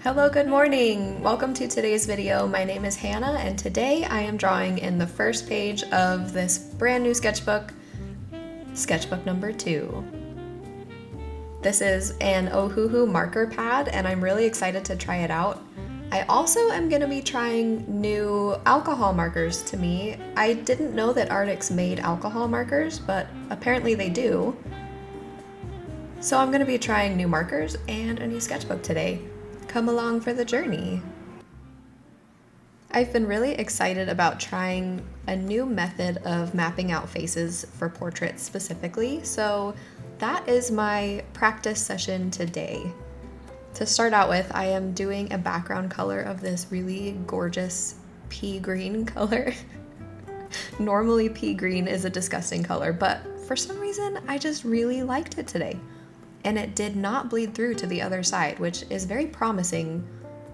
Hello, good morning! Welcome to today's video. My name is Hannah and today I am drawing in the first page of this brand new sketchbook, sketchbook number 2. This is an Ohuhu Marker Pad and I'm really excited to try it out. I also am going to be trying new alcohol markers to me. I didn't know that Arrtx made alcohol markers, but apparently they do. So I'm going to be trying new markers and a new sketchbook today. Come along for the journey. I've been really excited about trying a new method of mapping out faces for portraits specifically, so that is my practice session today. To start out with, I am doing a background color of this really gorgeous pea green color. Normally pea green is a disgusting color, but for some reason I just really liked it today. And it did not bleed through to the other side, which is very promising.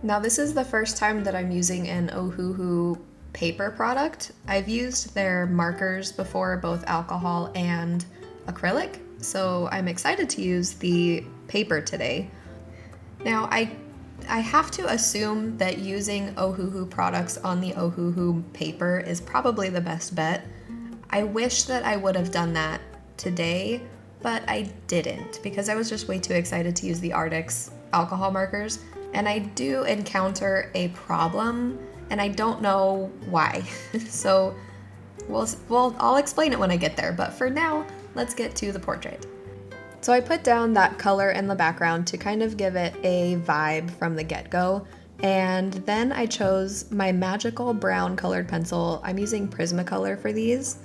Now this is the first time that I'm using an Ohuhu paper product. I've used their markers before, both alcohol and acrylic, so I'm excited to use the paper today. Now I have to assume that using Ohuhu products on the Ohuhu paper is probably the best bet. I wish that I would have done that today, but I didn't because I was just way too excited to use the Arrtx alcohol markers, and I do encounter a problem and I don't know why. So I'll explain it when I get there, but for now, let's get to the portrait. So I put down that color in the background to kind of give it a vibe from the get-go, and then I chose my magical brown colored pencil. I'm using Prismacolor for these.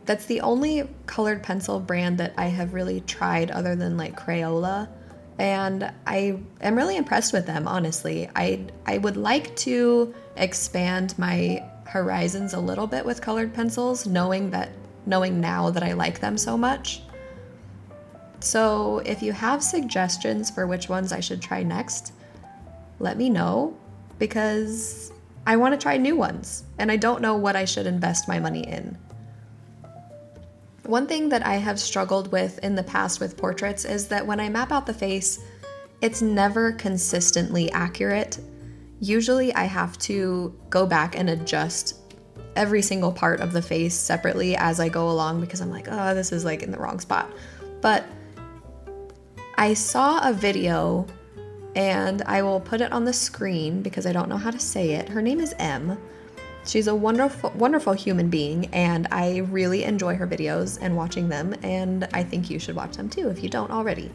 That's the only colored pencil brand that I have really tried other than like Crayola, and I am really impressed with them, honestly. I would like to expand my horizons a little bit with colored pencils, knowing now that I like them so much. So if you have suggestions for which ones I should try next, let me know, because I want to try new ones and I don't know what I should invest my money in. One thing that I have struggled with in the past with portraits is that when I map out the face, it's never consistently accurate. Usually I have to go back and adjust every single part of the face separately as I go along because I'm like, oh, this is like in the wrong spot. But I saw a video, and I will put it on the screen because I don't know how to say it. Her name is M. She's a wonderful, wonderful human being, and I really enjoy her videos and watching them, and I think you should watch them too if you don't already.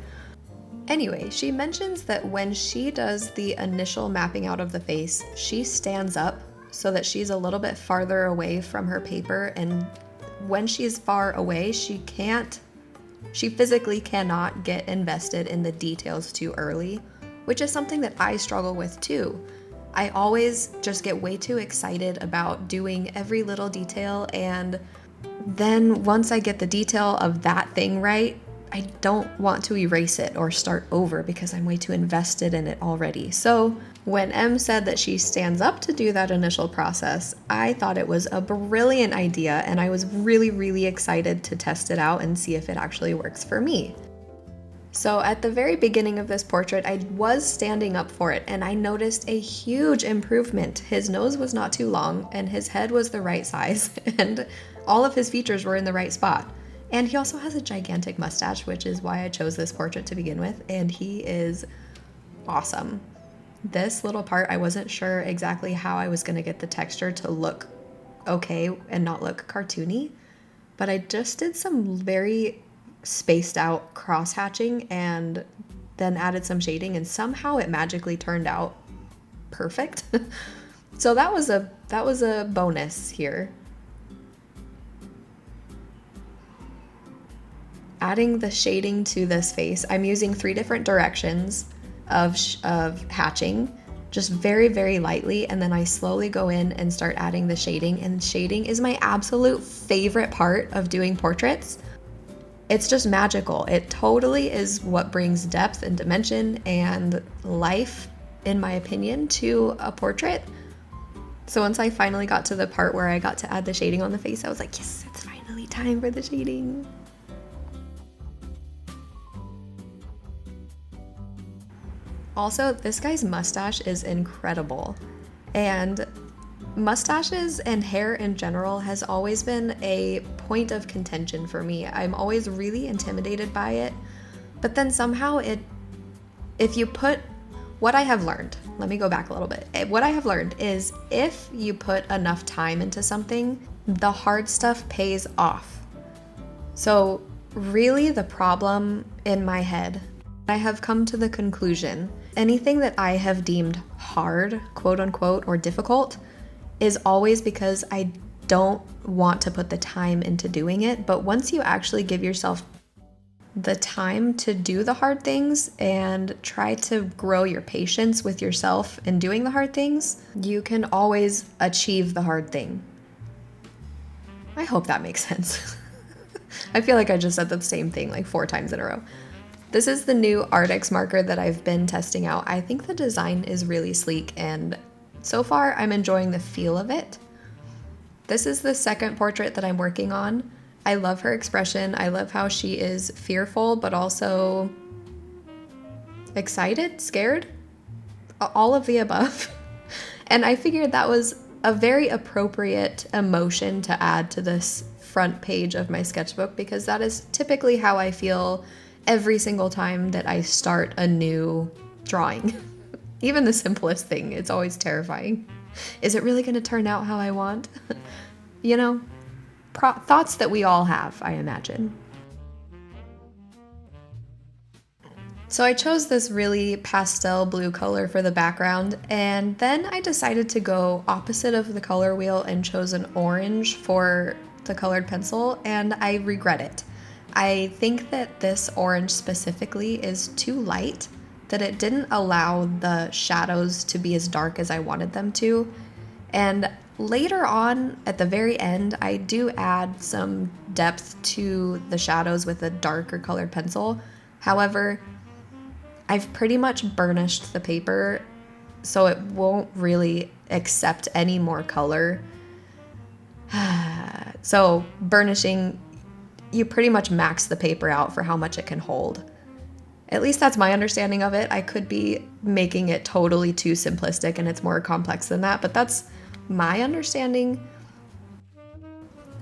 Anyway, she mentions that when she does the initial mapping out of the face, she stands up so that she's a little bit farther away from her paper, and when she's far away, she physically cannot get invested in the details too early, which is something that I struggle with too. I always just get way too excited about doing every little detail, and then once I get the detail of that thing right, I don't want to erase it or start over because I'm way too invested in it already. So when Em said that she stands up to do that initial process, I thought it was a brilliant idea, and I was really, really excited to test it out and see if it actually works for me. So at the very beginning of this portrait, I was standing up for it and I noticed a huge improvement. His nose was not too long and his head was the right size and all of his features were in the right spot. And he also has a gigantic mustache, which is why I chose this portrait to begin with, and he is awesome. This little part, I wasn't sure exactly how I was going to get the texture to look okay and not look cartoony, but I just did some very spaced out cross hatching and then added some shading, and somehow it magically turned out perfect. So that was a bonus here. Adding the shading to this face, I'm using 3 different directions of hatching, just very, very lightly, and then I slowly go in and start adding the shading, and shading is my absolute favorite part of doing portraits. It's just magical. It totally is what brings depth and dimension and life, in my opinion, to a portrait. So once I finally got to the part where I got to add the shading on the face, I was like, yes, it's finally time for the shading. Also, this guy's mustache is incredible. And mustaches and hair in general has always been a point of contention for me. I'm always really intimidated by it. But then somehow if you put, what I have learned, let me go back a little bit. What I have learned is if you put enough time into something, the hard stuff pays off. So really the problem in my head, I have come to the conclusion, anything that I have deemed hard, quote unquote, or difficult is always because I don't want to put the time into doing it. But once you actually give yourself the time to do the hard things and try to grow your patience with yourself in doing the hard things, you can always achieve the hard thing. I hope that makes sense. I feel like I just said the same thing like 4 times in a row. This is the new Arrtx marker that I've been testing out. I think the design is really sleek and so far I'm enjoying the feel of it. This is the second portrait that I'm working on. I love her expression. I love how she is fearful, but also excited, scared, all of the above. And I figured that was a very appropriate emotion to add to this front page of my sketchbook because that is typically how I feel every single time that I start a new drawing. Even the simplest thing, it's always terrifying. Is it really going to turn out how I want? You know? Thoughts that we all have, I imagine. So I chose this really pastel blue color for the background, and then I decided to go opposite of the color wheel and chose an orange for the colored pencil, and I regret it. I think that this orange specifically is too light, that it didn't allow the shadows to be as dark as I wanted them to, and later on, at the very end, I do add some depth to the shadows with a darker colored pencil. However, I've pretty much burnished the paper, so it won't really accept any more color. So burnishing, you pretty much max the paper out for how much it can hold. At least that's my understanding of it. I could be making it totally too simplistic and it's more complex than that, but that's my understanding.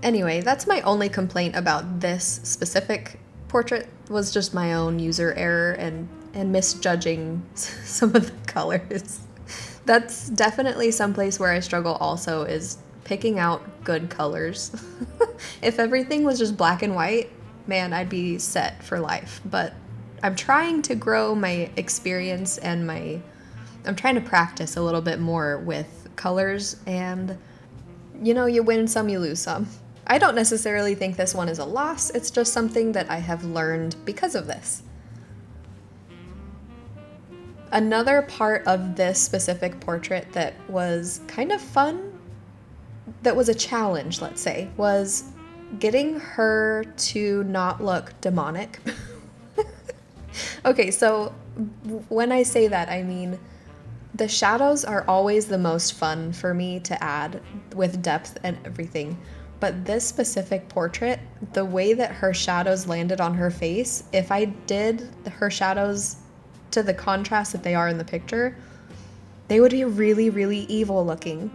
Anyway, that's my only complaint about this specific portrait, was just my own user error and misjudging some of the colors. That's definitely someplace where I struggle also, is picking out good colors. If everything was just black and white, man, I'd be set for life. But I'm trying to grow my experience and I'm trying to practice a little bit more with colors, and you know, you win some, you lose some. I don't necessarily think this one is a loss, it's just something that I have learned because of this. Another part of this specific portrait that was kind of fun, that was a challenge, let's say, was getting her to not look demonic. Okay, so when I say that, I mean the shadows are always the most fun for me to add with depth and everything. But this specific portrait, the way that her shadows landed on her face, if I did her shadows to the contrast that they are in the picture, they would be really, really evil looking.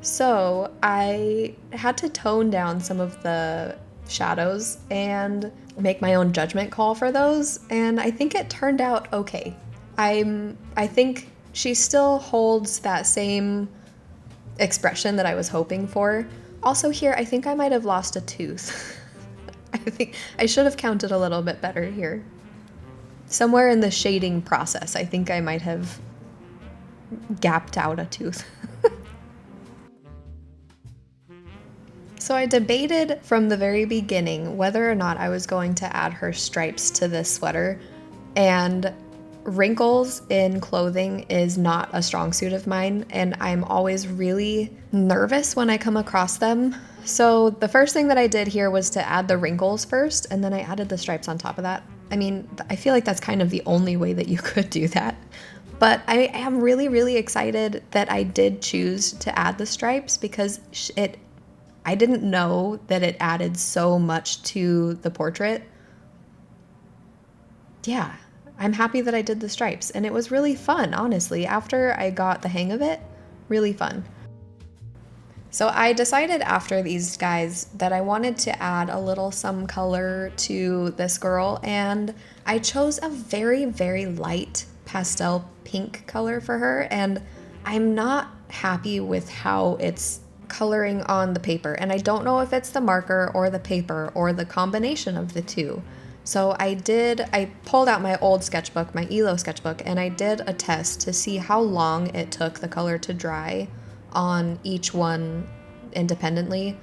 So I had to tone down some of the shadows and make my own judgment call for those, and I think it turned out okay. I think she still holds that same expression that I was hoping for. Also here, I think I might have lost a tooth. I think I should have counted a little bit better here. Somewhere in the shading process, I think I might have gapped out a tooth. So I debated from the very beginning whether or not I was going to add her stripes to this sweater, and wrinkles in clothing is not a strong suit of mine, and I'm always really nervous when I come across them. So the first thing that I did here was to add the wrinkles first, and then I added the stripes on top of that. I mean, I feel like that's kind of the only way that you could do that. But I am really, really excited that I did choose to add the stripes, because I didn't know that it added so much to the portrait. Yeah. I'm happy that I did the stripes, and it was really fun, honestly. After I got the hang of it, really fun. So I decided after these guys that I wanted to add a little some color to this girl, and I chose a very, very light pastel pink color for her, and I'm not happy with how it's coloring on the paper, and I don't know if it's the marker or the paper or the combination of the two. So I pulled out my old sketchbook, my ELO sketchbook, and I did a test to see how long it took the color to dry on each one independently.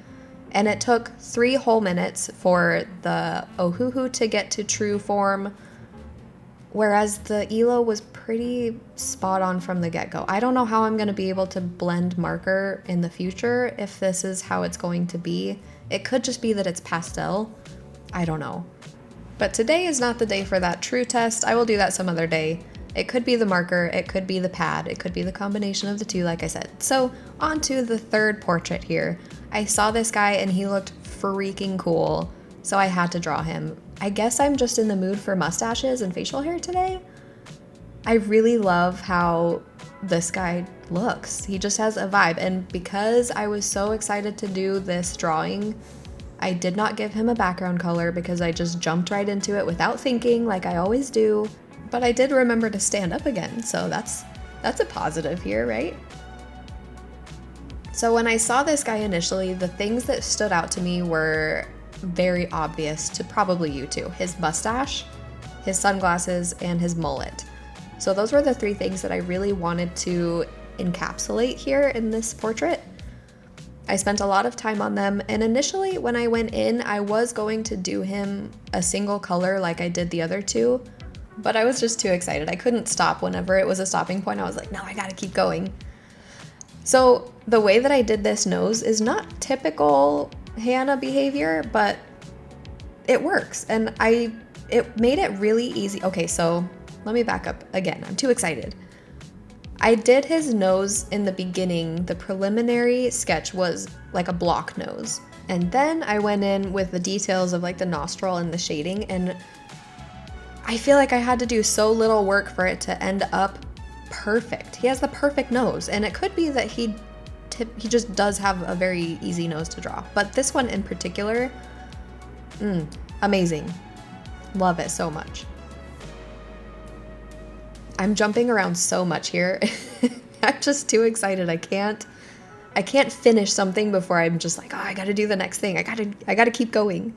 And it took 3 whole minutes for the Ohuhu to get to true form, whereas the ELO was pretty spot on from the get-go. I don't know how I'm going to be able to blend marker in the future if this is how it's going to be. It could just be that it's pastel. I don't know. But today is not the day for that true test. I will do that some other day. It could be the marker, it could be the pad, it could be the combination of the two, like I said. So on to the third portrait here. I saw this guy and he looked freaking cool, so I had to draw him. I guess I'm just in the mood for mustaches and facial hair today. I really love how this guy looks. He just has a vibe, and because I was so excited to do this drawing, I did not give him a background color because I just jumped right into it without thinking like I always do. But I did remember to stand up again, so that's a positive here, right? So when I saw this guy initially, the things that stood out to me were very obvious to probably you too. His mustache, his sunglasses, and his mullet. So those were the 3 things that I really wanted to encapsulate here in this portrait. I spent a lot of time on them, and initially when I went in, I was going to do him a single color like I did the other 2, but I was just too excited. I couldn't stop. Whenever it was a stopping point, I was like, no, I gotta keep going. So the way that I did this nose is not typical Hannah behavior, but it works, and it made it really easy. Okay, so let me back up again. I'm too excited. I did his nose in the beginning. The preliminary sketch was like a block nose. And then I went in with the details of like the nostril and the shading, and I feel like I had to do so little work for it to end up perfect. He has the perfect nose, and it could be that he just does have a very easy nose to draw. But this one in particular, amazing. Love it so much. I'm jumping around so much here. I'm just too excited. I can't finish something before I'm just like, oh, I gotta do the next thing. I gotta keep going.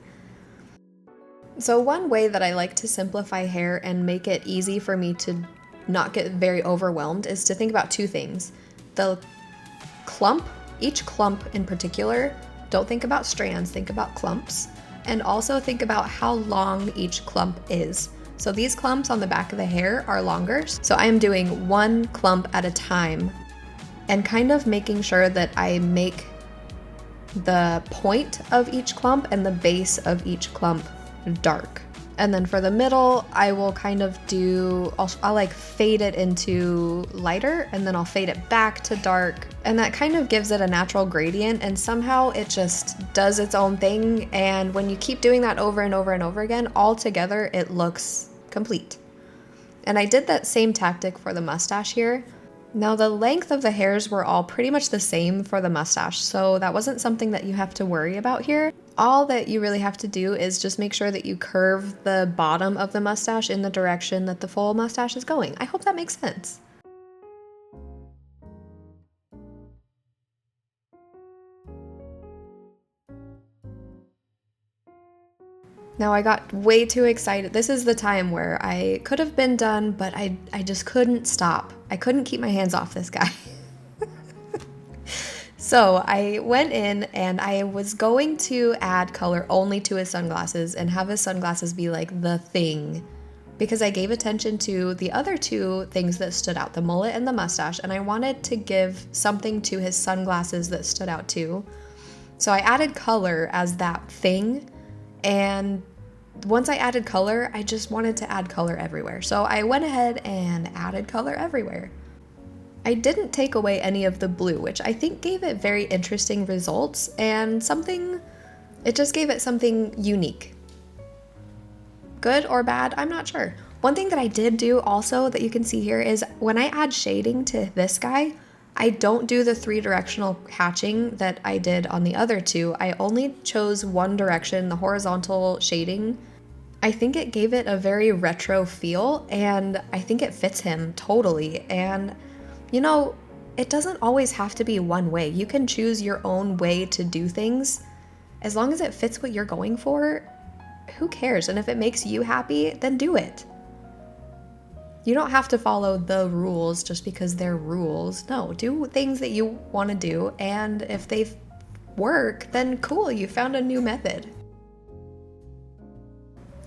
So one way that I like to simplify hair and make it easy for me to not get very overwhelmed is to think about 2 things. The clump, each clump in particular, don't think about strands, think about clumps. And also think about how long each clump is. So these clumps on the back of the hair are longer. So I am doing 1 clump at a time and kind of making sure that I make the point of each clump and the base of each clump dark. And then for the middle, I will kind of I'll like fade it into lighter, and then I'll fade it back to dark. And that kind of gives it a natural gradient, and somehow it just does its own thing. And when you keep doing that over and over and over again, all together, it looks complete. And I did that same tactic for the mustache here. Now the length of the hairs were all pretty much the same for the mustache, so that wasn't something that you have to worry about here. All that you really have to do is just make sure that you curve the bottom of the mustache in the direction that the full mustache is going. I hope that makes sense. Now I got way too excited. This is the time where I could have been done, but I just couldn't stop. I couldn't keep my hands off this guy. So I went in and I was going to add color only to his sunglasses and have his sunglasses be like the thing, because I gave attention to the other 2 things that stood out, the mullet and the mustache, and I wanted to give something to his sunglasses that stood out too. So I added color as that thing, and once I added color, I just wanted to add color everywhere. So I went ahead and added color everywhere. I didn't take away any of the blue, which I think gave it very interesting results and it just gave it something unique. Good or bad, I'm not sure. One thing that I did do also that you can see here is when I add shading to this guy, I don't do the 3-directional hatching that I did on the other two. I only chose one direction, the horizontal shading. I think it gave it a very retro feel, and I think it fits him totally. And you know, it doesn't always have to be one way. You can choose your own way to do things. As long as it fits what you're going for, who cares? And if it makes you happy, then do it. You don't have to follow the rules just because they're rules. No, do things that you want to do, and if they work, then cool, you found a new method.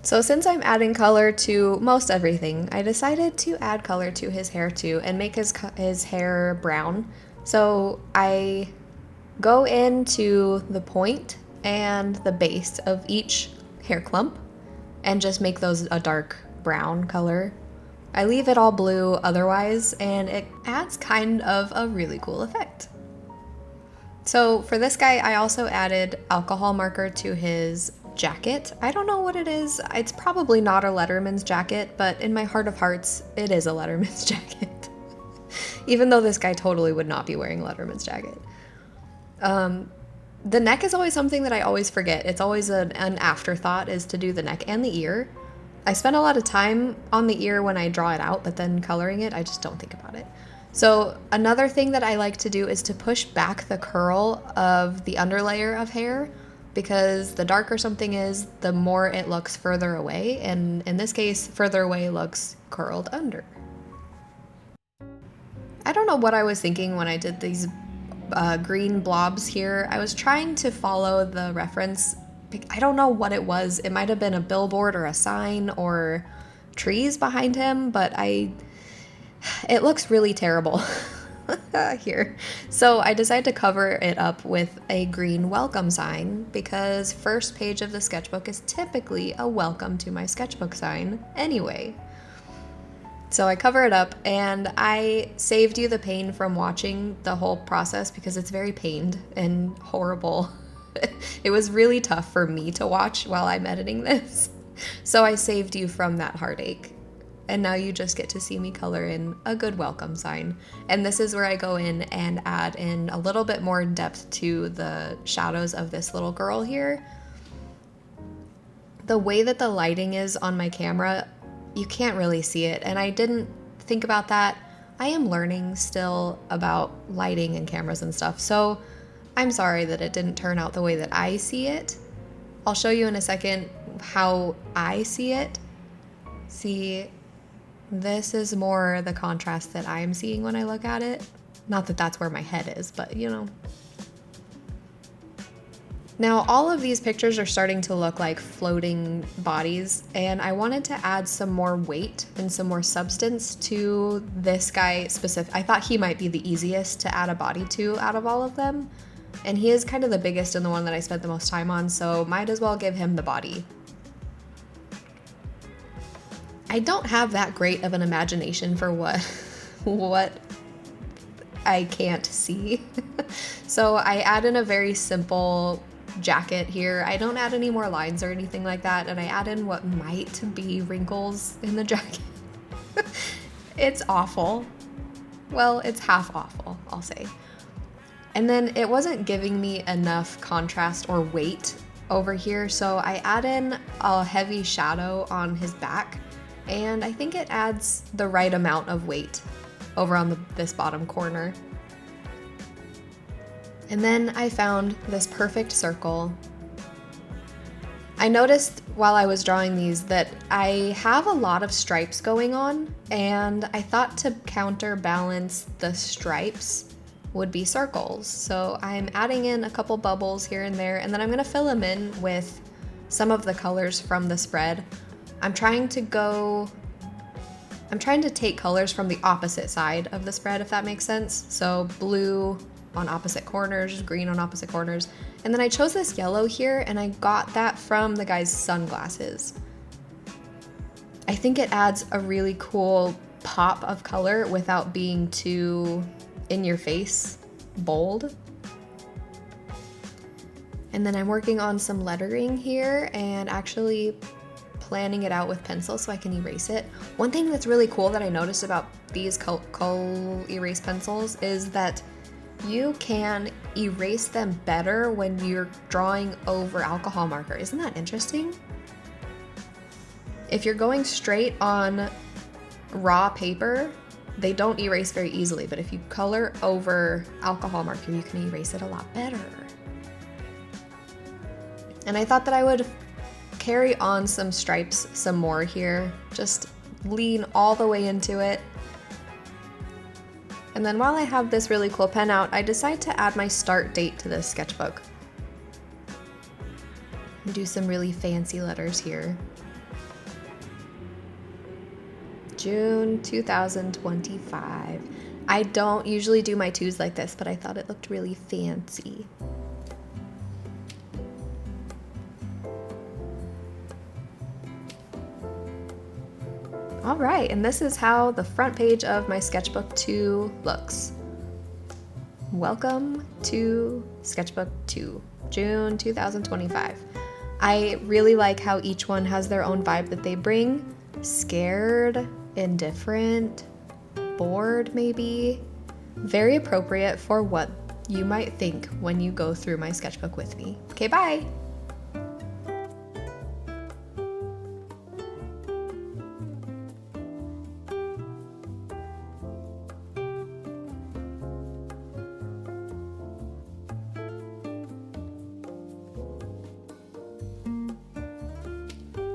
So since I'm adding color to most everything, I decided to add color to his hair too and make his hair brown. So I go into the point and the base of each hair clump and just make those a dark brown color. I leave it all blue otherwise, and it adds kind of a really cool effect. So for this guy, I also added alcohol marker to his jacket. I don't know what it is. It's probably not a Letterman's jacket, but in my heart of hearts, it is a Letterman's jacket. Even though this guy totally would not be wearing a Letterman's jacket. The neck is always something that I always forget. It's always an afterthought, is to do the neck and the ear. I spend a lot of time on the ear when I draw it out, but then coloring it, I just don't think about it. So another thing that I like to do is to push back the curl of the underlayer of hair, because the darker something is, the more it looks further away, and in this case, further away looks curled under. I don't know what I was thinking when I did these green blobs here. I was trying to follow the reference. I don't know what it was. It might have been a billboard or a sign or trees behind him, but it looks really terrible here. So I decided to cover it up with a green welcome sign, because first page of the sketchbook is typically a welcome to my sketchbook sign anyway. So I cover it up, and I saved you the pain from watching the whole process because it's very pained and horrible. It was really tough for me to watch while I'm editing this. So I saved you from that heartache. And now you just get to see me color in a good welcome sign. And this is where I go in and add in a little bit more depth to the shadows of this little girl here. The way that the lighting is on my camera, you can't really see it. And I didn't think about that. I am learning still about lighting and cameras and stuff. So I'm sorry that it didn't turn out the way that I see it. I'll show you in a second how I see it. See, this is more the contrast that I'm seeing when I look at it. Not that that's where my head is, but you know. Now, all of these pictures are starting to look like floating bodies, and I wanted to add some more weight and some more substance to this guy specific. I thought he might be the easiest to add a body to out of all of them. And he is kind of the biggest and the one that I spent the most time on, so might as well give him the body. I don't have that great of an imagination for what I can't see. So I add in a very simple jacket here. I don't add any more lines or anything like that, and I add in what might be wrinkles in the jacket. It's awful. Well, it's half awful, I'll say. And then it wasn't giving me enough contrast or weight over here, so I add in a heavy shadow on his back, and I think it adds the right amount of weight over on this bottom corner. And then I found this perfect circle. I noticed while I was drawing these that I have a lot of stripes going on, and I thought to counterbalance the stripes would be circles. So I'm adding in a couple bubbles here and there, and then I'm gonna fill them in with some of the colors from the spread. I'm trying to take colors from the opposite side of the spread, if that makes sense. So blue on opposite corners, green on opposite corners. And then I chose this yellow here, and I got that from the guy's sunglasses. I think it adds a really cool pop of color without being too in your face, bold. And then I'm working on some lettering here and actually planning it out with pencil so I can erase it. One thing that's really cool that I noticed about these kohl erase pencils is that you can erase them better when you're drawing over alcohol marker. Isn't that interesting? If you're going straight on raw paper, they don't erase very easily, but if you color over alcohol marker, you can erase it a lot better. And I thought that I would carry on some stripes some more here, just lean all the way into it. And then while I have this really cool pen out, I decide to add my start date to this sketchbook. And do some really fancy letters here. June 2025. I don't usually do my 2s like this, but I thought it looked really fancy. All right, and this is how the front page of my Sketchbook 2 looks. Welcome to Sketchbook 2, June 2025. I really like how each one has their own vibe that they bring. Scared, indifferent, bored maybe. Very appropriate for what you might think when you go through my sketchbook with me. Okay, bye!